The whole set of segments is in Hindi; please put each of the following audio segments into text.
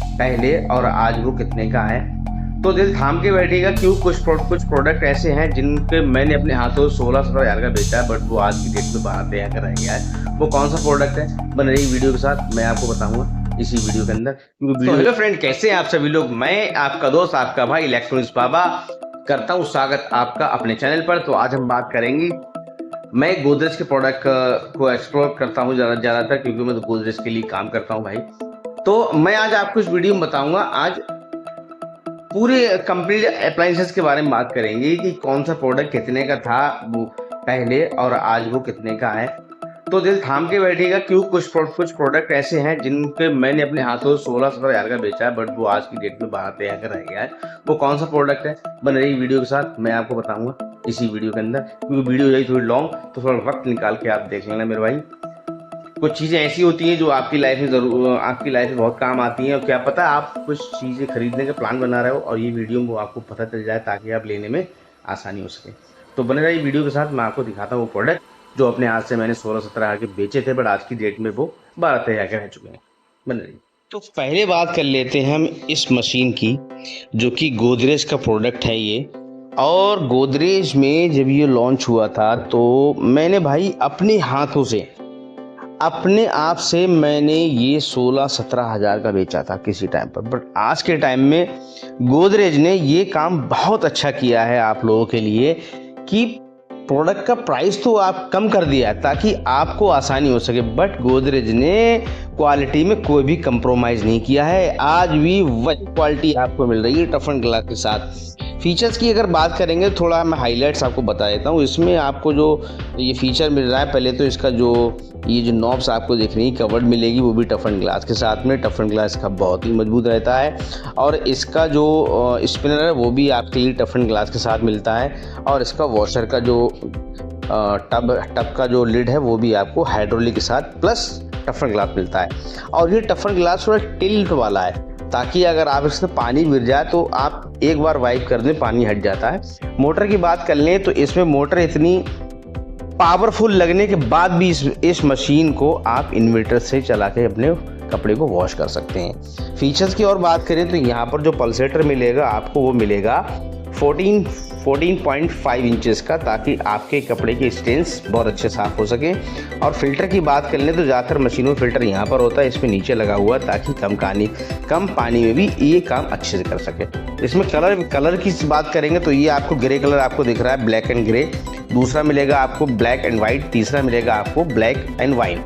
पहले और आज वो कितने का है। तो दिल थाम के बैठिएगा, क्यों कुछ प्रोडक्ट ऐसे हैं जिनके मैंने अपने हाथों 16-17 हज़ार का बेचा है, बट वो आज की डेट में 12-13 का रह गया है। वो कौन सा प्रोडक्ट है, बन रही वीडियो के साथ मैं आपको बताऊंगा इसी वीडियो के अंदर। क्योंकि तो हेलो फ्रेंड, कैसे हैं आप सभी लोग। मैं आपका दोस्त, आपका भाई इलेक्ट्रॉनिक्स बाबा करता हूँ स्वागत आपका अपने चैनल पर। तो आज हम बात करेंगे, मैं गोदरेज के प्रोडक्ट को एक्सप्लोर करता हूँ ज़्यादातर, क्योंकि मैं तो गोदरेज के लिए काम करता हूँ भाई। तो मैं आज आपको इस वीडियो में बताऊंगा, आज पूरे कंप्लीट अप्लायंसेस के बारे में बात करेंगे कि कौन सा प्रोडक्ट कितने का था वो पहले और आज वो कितने का है। तो दिल थाम के बैठिएगा, क्यों कुछ प्रोडक्ट ऐसे हैं जिनके मैंने अपने हाथों 16-17 हज़ार का बेचा है, बट वो आज की डेट में 12-13 का रह गया है। वो कौन सा प्रोडक्ट है, बन रही वीडियो के साथ मैं आपको बताऊंगा इसी वीडियो के अंदर। क्योंकि वीडियो हो जाएगी थोड़ी लॉन्ग, तो थोड़ा वक्त निकाल के आप देख लेना मेरे भाई। कुछ चीज़ें ऐसी होती हैं जो आपकी लाइफ में बहुत काम आती हैं, और क्या पता आप कुछ चीज़ें खरीदने का प्लान बना रहे हो और ये वीडियो में आपको पता चल जाए, ताकि आप लेने में आसानी हो सके। तो बने रहिए वीडियो के साथ, मैं आपको दिखाता हूँ वो प्रोडक्ट जो अपने हाथ से मैंने 16-17 हज़ार के बेचे थे, बट आज की डेट में वो 12-13 हज़ार के रह चुके हैं। बने रहिए। तो पहले बात कर लेते हैं हम इस मशीन की, जो कि गोदरेज का प्रोडक्ट है ये। और गोदरेज में जब ये लॉन्च हुआ था तो मैंने भाई अपने हाथों से, अपने आप से मैंने ये 16-17 हज़ार का बेचा था किसी टाइम पर। बट आज के टाइम में गोदरेज ने ये काम बहुत अच्छा किया है आप लोगों के लिए कि प्रोडक्ट का प्राइस तो आप कम कर दिया है ताकि आपको आसानी हो सके। बट गोदरेज ने क्वालिटी में कोई भी कंप्रोमाइज़ नहीं किया है, आज भी वही क्वालिटी आपको मिल रही है टफ एंड ग्लास के साथ। फीचर्स की अगर बात करेंगे, थोड़ा मैं हाइलाइट्स आपको बता देता हूँ। इसमें आपको जो ये फीचर मिल रहा है, पहले तो इसका जो ये जो नॉब्स आपको दिख रही है कवर्ड मिलेगी, वो भी टफ एंड ग्लास के साथ में। टफ एंड ग्लास का बहुत ही मजबूत रहता है। और इसका जो स्पिनर है वो भी आपके लिए टफ एंड ग्लास के साथ मिलता है। और इसका वॉशर का जो टब का जो लिड है वो भी आपको हाइड्रोलिक के साथ प्लस टफ एंड ग्लास मिलता है। और ये टफ एंड ग्लास थोड़ा टिल्ट वाला है, ताकि अगर आप इसमें पानी गिर जाए तो आप एक बार वाइप कर दें, पानी हट जाता है। मोटर की बात कर लें तो इसमें मोटर इतनी पावरफुल लगने के बाद भी इस मशीन को आप इन्वर्टर से चला के अपने कपड़े को वॉश कर सकते हैं। फीचर्स की और बात करें तो यहाँ पर जो पल्सेटर मिलेगा आपको, वो मिलेगा 14.5 इंचेस का, ताकि आपके कपड़े के स्टेन्स बहुत अच्छे साफ हो सके। और फिल्टर की बात कर लें तो ज़्यादातर मशीनों में फिल्टर यहाँ पर होता है, इसमें नीचे लगा हुआ, ताकि कम पानी में भी ये काम अच्छे से कर सके। इसमें कलर की बात करेंगे तो ये आपको ग्रे कलर आपको दिख रहा है, ब्लैक एंड ग्रे। दूसरा मिलेगा आपको ब्लैक एंड वाइट। तीसरा मिलेगा आपको ब्लैक एंड वाइन।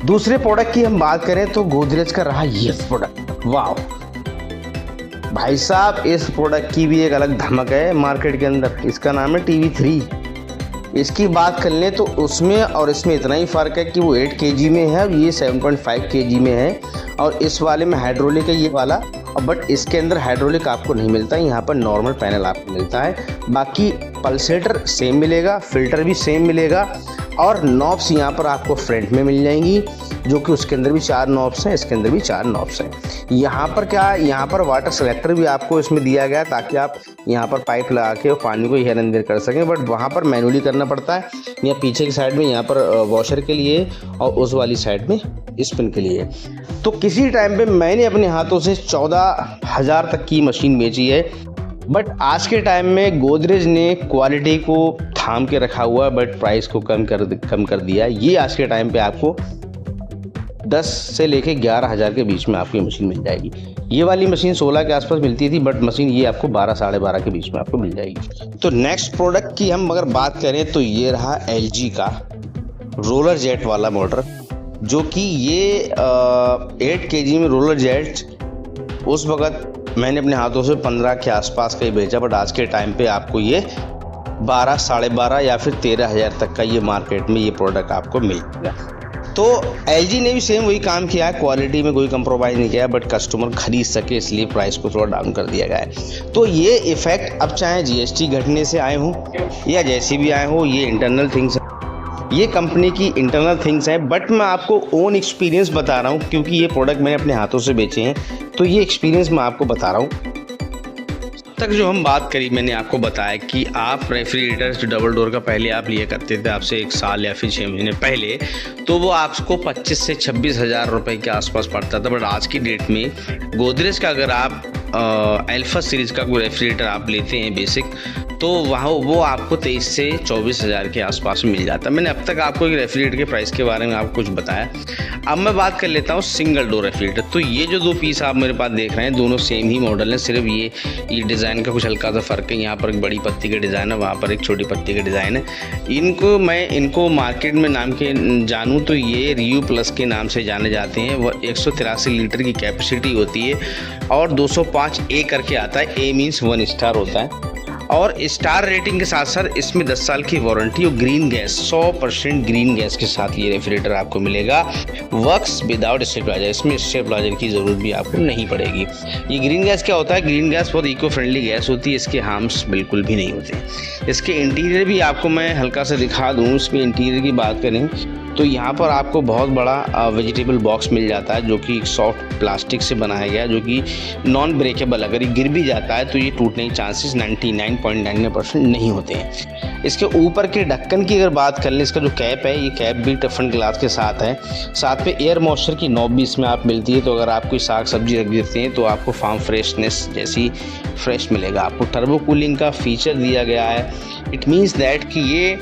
दूसरे प्रोडक्ट की हम बात करें तो गोदरेज का रहा ये प्रोडक्ट, वाह भाई साहब, इस प्रोडक्ट की भी एक अलग धमक है मार्केट के अंदर। इसका नाम है TV3। इसकी बात कर लें तो उसमें और इसमें इतना ही फ़र्क है कि वो 8 kg में है और ये 7.5 kg में है। और इस वाले में हाइड्रोलिक है ये वाला, बट इसके अंदर हाइड्रोलिक आपको नहीं मिलता है, यहाँ पर नॉर्मल पैनल आपको मिलता है। बाकी पल्सेटर सेम मिलेगा, फिल्टर भी सेम मिलेगा। और नॉब्स यहाँ पर आपको फ्रंट में मिल जाएंगी, जो कि उसके अंदर भी 4 नॉब्स हैं, इसके अंदर भी 4 नॉब्स हैं। यहाँ पर क्या, यहाँ पर वाटर सेलेक्टर भी आपको इसमें दिया गया है, ताकि आप यहाँ पर पाइप लगा के पानी को हेर अंदर कर सकें। बट वहाँ पर मैनुअली करना पड़ता है, या पीछे की साइड में यहाँ पर वॉशर के लिए और उस वाली साइड में स्पिन के लिए। तो किसी टाइम पे मैंने अपने हाथों से 14,000 तक की मशीन बेची है। बट आज के टाइम में गोदरेज ने क्वालिटी को थाम के रखा हुआ है, बट प्राइस को कम कर दिया है। ये आज के टाइम पे आपको 10 से लेके 11,000 के बीच में आपकी मशीन मिल जाएगी। ये वाली मशीन 16 के आसपास मिलती थी, बट मशीन ये आपको 12 साढ़े 12 के बीच में आपको मिल जाएगी। तो नेक्स्ट प्रोडक्ट की हम अगर बात करें तो ये रहा LG का रोलर जेट वाला मोटर, जो कि ये 8 kg में रोलर जेट उस वक्त मैंने अपने हाथों से 15 के आसपास का ही बेचा। बट आज के टाइम पे आपको ये 12 साढ़े 12 या फिर 13,000 तक का ये मार्केट में ये प्रोडक्ट आपको मिलेगा। तो LG ने भी सेम वही काम किया है, क्वालिटी में कोई कंप्रोमाइज़ नहीं किया, बट कस्टमर खरीद सके इसलिए प्राइस को थोड़ा डाउन कर दिया गया है। तो ये इफेक्ट अब चाहे GST घटने से आए हों या जैसे भी आए हों, ये इंटरनल थिंग्स, ये कंपनी की इंटरनल थिंग्स हैं। बट मैं आपको ओन एक्सपीरियंस बता रहा हूँ, क्योंकि ये प्रोडक्ट मैंने अपने हाथों से बेचे हैं, तो ये एक्सपीरियंस मैं आपको बता रहा हूँ। तक जो हम बात करी, मैंने आपको बताया कि आप रेफ्रिजरेटर जो डबल डोर का पहले आप लिया करते थे आपसे 1 साल या फिर 6 महीने पहले, तो वो आपको 25 से 26 हज़ार रुपये के आसपास पड़ता था। बट आज की डेट में गोदरेज का अगर आप अल्फा सीरीज़ का कोई रेफ्रिजरेटर आप लेते हैं बेसिक, तो वहाँ वो आपको 23 से 24 हज़ार के आसपास मिल जाता है। मैंने अब तक आपको एक रेफ्रिजरेटर के प्राइस के बारे में आपको कुछ बताया। अब मैं बात कर लेता हूँ सिंगल डोर रेफ्रिजरेटर। तो ये जो 2 पीस आप मेरे पास देख रहे हैं, दोनों सेम ही मॉडल है, सिर्फ ये डिज़ाइन का कुछ हल्का सा फ़र्क है। यहाँ पर एक बड़ी पत्ती का डिज़ाइन है, वहाँ पर एक छोटी पत्ती का डिज़ाइन है। इनको मार्केट में नाम के जानूँ तो ये रियू प्लस के नाम से जाने जाते हैं। वह 183 लीटर की कैपेसिटी होती है और 205 ए करके आता है। ए मीन्स 1 स्टार होता है और स्टार रेटिंग के साथ साथ इसमें 10 साल की वारंटी और ग्रीन गैस 100% ग्रीन गैस के साथ ये रेफ्रिजरेटर आपको मिलेगा। वर्क्स विदाउट स्टेबलाइजर, इसमें स्टेबलाइजर की ज़रूरत भी आपको नहीं पड़ेगी। ये ग्रीन गैस क्या होता है? ग्रीन गैस बहुत इको फ्रेंडली गैस होती है, इसके हार्म्स बिल्कुल भी नहीं होते। इसके इंटीरियर भी आपको मैं हल्का सा दिखा दूँ। इसमें इंटीरियर की बात करें तो यहाँ पर आपको बहुत बड़ा वेजिटेबल बॉक्स मिल जाता है, जो कि सॉफ्ट प्लास्टिक से बनाया गया है, जो कि नॉन ब्रेकेबल। अगर ये गिर भी जाता है तो ये टूटने के चांसेस 99.99% नहीं होते हैं। इसके ऊपर के ढक्कन की अगर बात कर लें, इसका जो कैप है, ये कैप भी टफन ग्लास के साथ है। साथ में एयर मॉइस्चर की नॉब भी इसमें आप मिलती है, तो अगर आप कोई साग सब्जी रख देते हैं तो आपको फार्म फ्रेशनेस जैसी फ्रेश मिलेगा। आपको टर्बो कूलिंग का फीचर दिया गया है। इट मीन्स दैट कि ये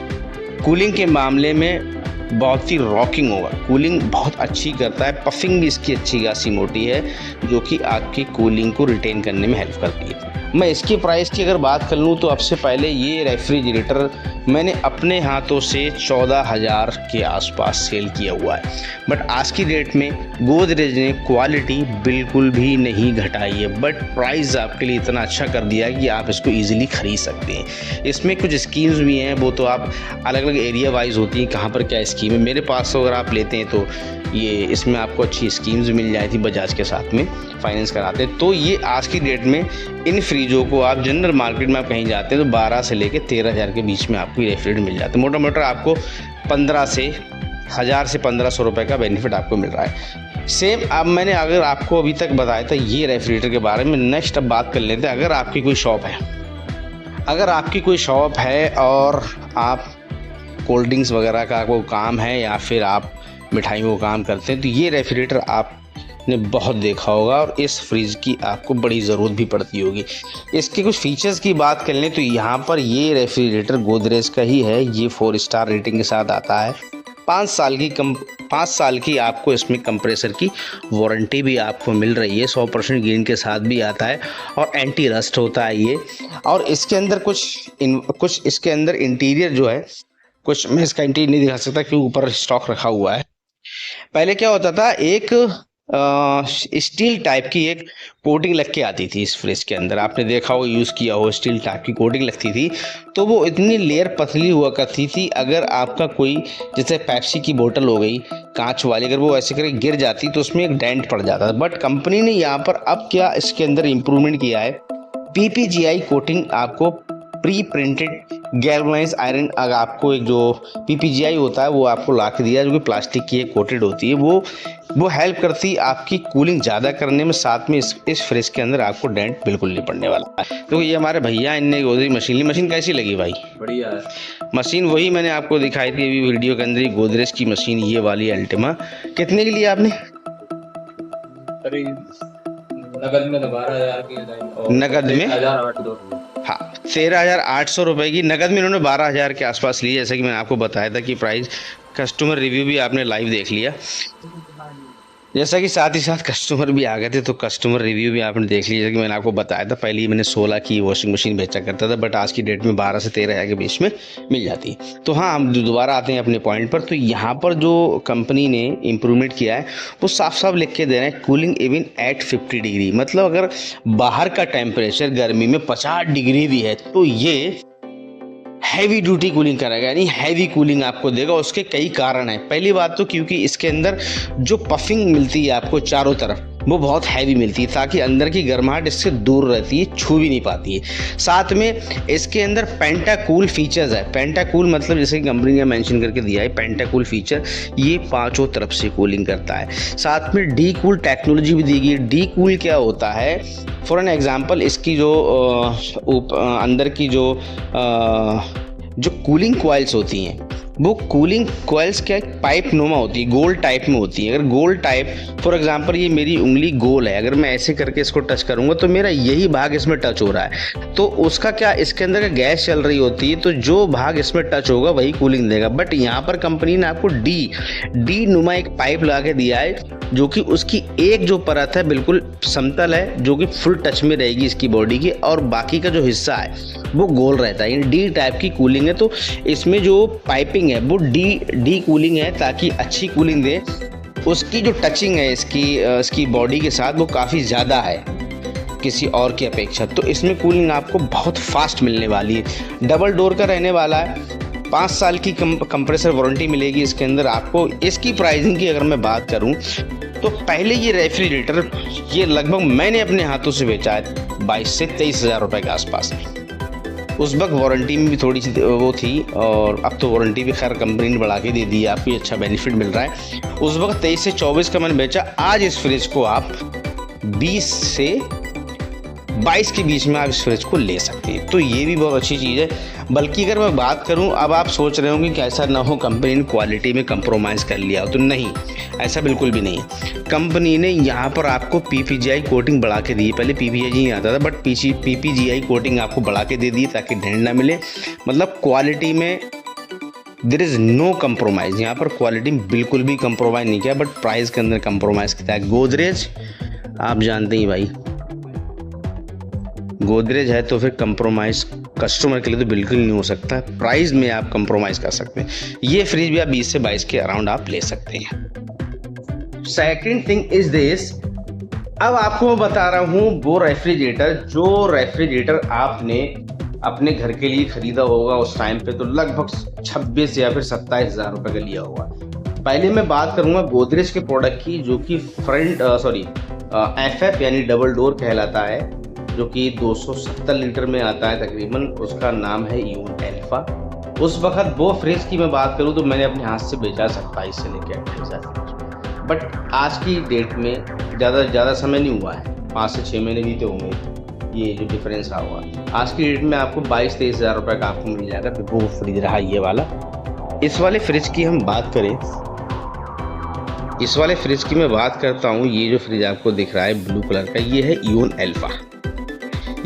कूलिंग के मामले में बहुत ही रॉकिंग होगा, कूलिंग बहुत अच्छी करता है। पफिंग भी इसकी अच्छी खासी मोटी है, जो कि आपकी कूलिंग को रिटेन करने में हेल्प करती है। मैं इसकी प्राइस की अगर बात कर लूँ तो अब से पहले ये रेफ्रिजरेटर मैंने अपने हाथों से 14,000 के आसपास सेल किया हुआ है। बट आज की डेट में गोदरेज ने क्वालिटी बिल्कुल भी नहीं घटाई है, बट प्राइस आपके लिए इतना अच्छा कर दिया है कि आप इसको ईजिली खरीद सकते हैं। इसमें कुछ स्कीम्स भी हैं, वो तो आप अलग अलग एरिया वाइज होती हैं, कहाँ पर क्या स्कीम है। मेरे पास तो अगर आप लेते हैं तो ये इसमें आपको अच्छी स्कीम्स मिल जाती बजाज के साथ में फाइनेंस कराते। तो ये आज की डेट में इन फ्रिजों को आप जनरल मार्केट में आप कहीं जाते हैं तो 12 से लेकर 13,000 के बीच में आपको ये रेफ्रिजरेटर मिल जाता है। मोटा मोटा आपको 15 से 1,000 से 1,500 रुपये का बेनिफिट आपको मिल रहा है। सेम अब मैंने अगर आपको अभी तक बताया था ये रेफ्रिजरेटर के बारे में। नेक्स्ट अब बात कर लेते हैं, अगर आपकी कोई शॉप है और आप कोल्ड ड्रिंक्स वगैरह का आपको काम है या फिर आप मिठाइयों का काम करते हैं, तो ये रेफ्रिजरेटर आपने बहुत देखा होगा और इस फ्रिज की आपको बड़ी ज़रूरत भी पड़ती होगी। इसके कुछ फीचर्स की बात कर लें तो यहाँ पर ये रेफ्रिजरेटर गोदरेज का ही है। ये 4 स्टार रेटिंग के साथ आता है। 5 साल की आपको इसमें कंप्रेसर की वारंटी भी आपको मिल रही है। 100% ग्रीन के साथ भी आता है और एंटी रस्ट होता है ये। और इसके अंदर कुछ इसके अंदर इंटीरियर जो है, कुछ मैं इसका इंटीरियर नहीं दिखा सकता क्योंकि ऊपर स्टॉक रखा हुआ है। पहले क्या होता था, एक स्टील टाइप की एक कोटिंग लग के आती थी इस फ्रिज के अंदर। आपने देखा हो, यूज़ किया हो, स्टील टाइप की कोटिंग लगती थी, तो वो इतनी लेयर पतली हुआ करती थी। अगर आपका कोई जैसे पेप्सी की बोतल हो गई कांच वाली, अगर वो ऐसे करके गिर जाती तो उसमें एक डेंट पड़ जाता था। बट कंपनी ने यहाँ पर अब क्या इसके अंदर इम्प्रूवमेंट किया है, PPGI कोटिंग आपको प्री प्रिंटेड गैल्वनाइज आयरन, अगर आपको एक जो PPGI होता है वो आपको ला के दिया, जो कि प्लास्टिक की एक कोटेड होती है। वो हेल्प करती है आपकी कूलिंग ज़्यादा करने में। साथ में इस फ्रिज के अंदर आपको डेंट बिल्कुल नहीं पड़ने वाला है। तो ये हमारे भैया इनने गोदरेज मशीन कैसी लगी भाई? बढ़िया है मशीन। वही मैंने आपको दिखाई थी अभी वीडियो के अंदर ही, गोदरेज की मशीन ये वाली अल्टीमा। कितने की ली आपने? नगद में 12,000 की। नगद में 13,800। हाँ, 13,800 रुपये की नगद में इन्होंने 12,000 के आसपास ली। जैसा कि मैंने आपको बताया था कि प्राइस, कस्टमर रिव्यू भी आपने लाइव देख लिया, जैसा कि साथ ही साथ कस्टमर भी आ गए थे, तो कस्टमर रिव्यू भी आपने देख लिया। जैसा कि मैंने आपको बताया था, पहले ही मैंने 16 की वॉशिंग मशीन बेचा करता था, बट आज की डेट में 12 से 13,000 के बीच में मिल जाती है। तो हाँ, हम दोबारा आते हैं अपने पॉइंट पर। तो यहाँ पर जो कंपनी ने इम्प्रूवमेंट किया है वो साफ साफ लिख के दे रहे हैं, कूलिंग इवन एट 50 डिग्री। मतलब अगर बाहर का टेम्परेचर गर्मी में 50 डिग्री भी है तो ये हैवी ड्यूटी कूलिंग करेगा, यानी हैवी कूलिंग आपको देगा। उसके कई कारण हैं। पहली बात तो क्योंकि इसके अंदर जो पफिंग मिलती है आपको चारों तरफ, वो बहुत हैवी मिलती है ताकि अंदर की गर्माहट इससे दूर रहती है, छू भी नहीं पाती है। साथ में इसके अंदर पेंटाकूल फीचर्स है। पेंटाकूल मतलब जैसे कि कंपनी ने मेंशन करके दिया है, पेंटाकूल फीचर, ये पांचों तरफ से कूलिंग करता है। साथ में डी कूल टेक्नोलॉजी भी दी गई है। डी कूल क्या होता है, फॉर एन एग्जांपल इसकी जो अंदर की जो कूलिंग कॉइल्स होती हैं, वो कूलिंग कॉइल्स क्या पाइप नुमा होती है, गोल टाइप में होती है। अगर गोल टाइप, फॉर एग्जांपल ये मेरी उंगली गोल है, अगर मैं ऐसे करके इसको टच करूंगा तो मेरा यही भाग इसमें टच हो रहा है, तो उसका क्या, इसके अंदर का गैस चल रही होती है, तो जो भाग इसमें टच होगा वही कूलिंग देगा। बट यहाँ पर कंपनी ने आपको डी नुमा एक पाइप लगा के दिया है, जो कि उसकी एक जो परत है बिल्कुल समतल है, जो कि फुल टच में रहेगी इसकी बॉडी की, और बाकी का जो हिस्सा है वो गोल रहता है। डी टाइप की कूलिंग है, तो इसमें जो पाइपिंग है वो डी कूलिंग है, ताकि अच्छी कूलिंग दे। उसकी जो टचिंग है इसकी बॉडी के साथ वो काफ़ी ज़्यादा है किसी और की अपेक्षा, तो इसमें कूलिंग आपको बहुत फास्ट मिलने वाली है। डबल डोर का रहने वाला है, 5 साल की कंप्रेसर वारंटी मिलेगी इसके अंदर आपको। इसकी प्राइसिंग की अगर मैं बात करूं तो पहले ये रेफ्रिजरेटर ये लगभग मैंने अपने हाथों से बेचा है 22 से 23 हज़ार रुपये के आसपास। उस वक्त वारंटी में भी थोड़ी सी वो थी, और अब तो वारंटी भी खैर कंपनी ने बढ़ा के दे दी है, आपको अच्छा बेनिफिट मिल रहा है। उस वक्त 23 से 24 का मैंने बेचा। आज इस फ्रिज को आप 20 से 22 के बीच में आप इस फ्रिज को ले सकते हैं, तो ये भी बहुत अच्छी चीज़ है। बल्कि अगर मैं बात करूं, अब आप सोच रहे होंगे कि ऐसा ना हो कंपनी ने क्वालिटी में कंप्रोमाइज़ कर लिया हो, तो नहीं, ऐसा बिल्कुल भी नहीं है। कंपनी ने यहाँ पर आपको PPGI कोटिंग बढ़ा के दी है। पहले PPGI नहीं आता था, बट PPGI कोटिंग आपको बढ़ा के दे दी ताकि ढेंढ ना मिले। मतलब क्वालिटी में देयर इज़ नो कंप्रोमाइज़, यहाँ पर क्वालिटी में बिल्कुल भी कंप्रोमाइज़ नहीं किया, बट प्राइस के अंदर कंप्रोमाइज़ किया है। गोदरेज आप जानते ही भाई, गोदरेज है तो फिर कंप्रोमाइज़ कस्टमर के लिए तो बिल्कुल नहीं हो सकता। प्राइस में आप कंप्रोमाइज़ कर सकते हैं। ये फ्रिज भी आप 20 से 22 के अराउंड आप ले सकते हैं। सेकंड थिंग इज दिस, अब आपको मैं बता रहा हूँ वो रेफ्रिजरेटर आपने अपने घर के लिए खरीदा होगा उस टाइम पे, तो लगभग 26 या फिर 27 हज़ार रुपये का लिया होगा। पहले मैं बात करूँगा गोदरेज के प्रोडक्ट की, जो कि FF यानी डबल डोर कहलाता है, जो कि 270 लीटर में आता है तकरीबन। उसका नाम है यून एल्फा। उस वक्त वो फ्रिज की मैं बात करूं तो मैंने अपने हाथ से बेचा 27 से लेकर 28 हज़ार, बट आज की डेट में ज़्यादा समय नहीं हुआ है, 5 से 6 महीने बीते होंगे, ये जो डिफरेंस रहा हुआ। आज की डेट में आपको 22-23 हज़ार रुपये का आपको मिल जाएगा, तो वो फ्रिज रहा ये वाला। इस वाले फ्रिज की हम बात करें, इस वाले फ्रिज की मैं बात करता हूँ, ये जो फ्रिज आपको दिख रहा है ब्लू कलर का, ये है यून एल्फा।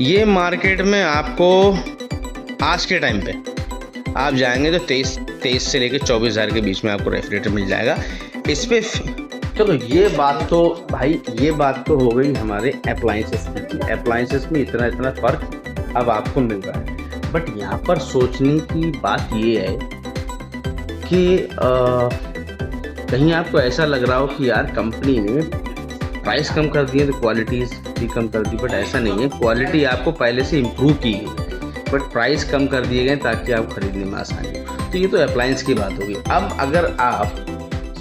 ये मार्केट में आपको आज के टाइम पे आप जाएंगे तो 23 से लेकर 24 हज़ार के बीच में आपको रेफ्रिजरेटर मिल जाएगा। इस पे चलो ये बात तो हो गई हमारे अप्लायंसेस की। अप्लायंसेस में इतना फर्क अब आपको मिल रहा है, बट यहाँ पर सोचने की बात ये है कि कहीं आपको ऐसा लग रहा हो कि यार कंपनी ने प्राइस कम कर दिए तो क्वालिटीज़ भी कम कर दी, बट ऐसा नहीं है। क्वालिटी आपको पहले से इम्प्रूव की गई, बट प्राइस कम कर दिए गए ताकि आप खरीदने में आसानी हो। तो ये तो अप्लायंस की बात होगी। अब अगर आप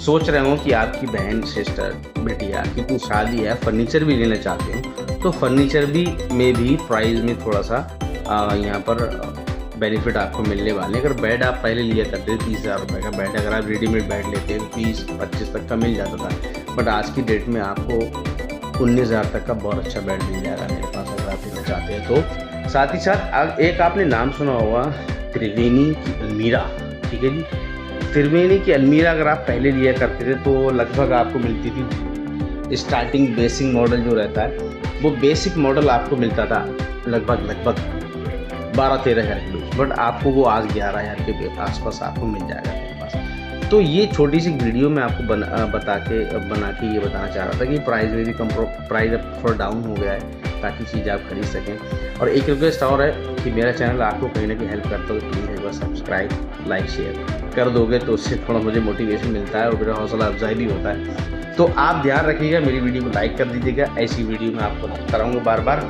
सोच रहे हो कि आपकी बहन, सिस्टर, बेटिया की कोई शादी है, फर्नीचर भी लेना चाहते हो, तो फर्नीचर में भी प्राइस में थोड़ा सा यहाँ पर बेनिफिट आपको मिलने वाले। अगर बेड आप पहले लिया करते थे 30 हज़ार रुपये का बेड, अगर आप रेडीमेड बेड लेते हैं 20-25 तक का मिल जाता था, बट आज की डेट में आपको 19 हज़ार तक का बहुत अच्छा बेड मिल जाएगा मेरे पास, अगर आप लेना चाहते हैं तो। साथ ही साथ एक आपने नाम सुना होगा त्रिवेणी की अलमीरा, ठीक है जी। त्रिवेणी की अलमीरा अगर आप पहले लिया करते थे तो लगभग आपको मिलती थी स्टार्टिंग बेसिक मॉडल जो रहता है, वो बेसिक मॉडल आपको मिलता था लगभग 12-13 हज़ार के बीच, बट आपको वो आज 11 हज़ार के आसपास आपको मिल जाएगा मेरे पास। तो ये छोटी सी वीडियो मैं आपको बना के ये बताना चाह रहा था कि प्राइस में भी प्राइस अब थोड़ा डाउन हो गया है, ताकि चीज़ आप खरीद सकें। और एक रिक्वेस्ट और है कि मेरा चैनल आपको कहीं ना कहीं हेल्प करता हो, प्लीज़ एक बार सब्सक्राइब, लाइक, शेयर कर दोगे तो उससे थोड़ा मुझे मोटिवेशन मिलता है और मेरा हौसला अफजाई भी होता है। तो आप ध्यान रखिएगा, मेरी वीडियो को लाइक कर दीजिएगा। ऐसी वीडियो मैं आपको कराऊंगा बार बार,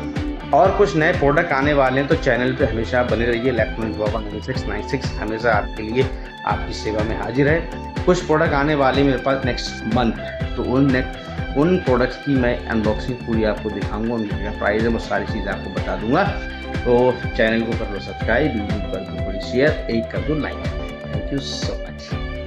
और कुछ नए प्रोडक्ट आने वाले हैं तो चैनल पे हमेशा बने रहिए। इलेक्ट्रॉनिक्स बाबा 9696 हमेशा आपके लिए आपकी सेवा में हाजिर है। कुछ प्रोडक्ट आने वाले मेरे पास नेक्स्ट मंथ, तो उन प्रोडक्ट्स की मैं अनबॉक्सिंग पूरी आपको दिखाऊंगा, उनकी क्या प्राइस है वो सारी चीज़ आपको बता दूंगा। तो चैनल को कर लो सब्सक्राइब, वीडियो कर दो थोड़ी शेयर, एक कर दो like. Thank you so much.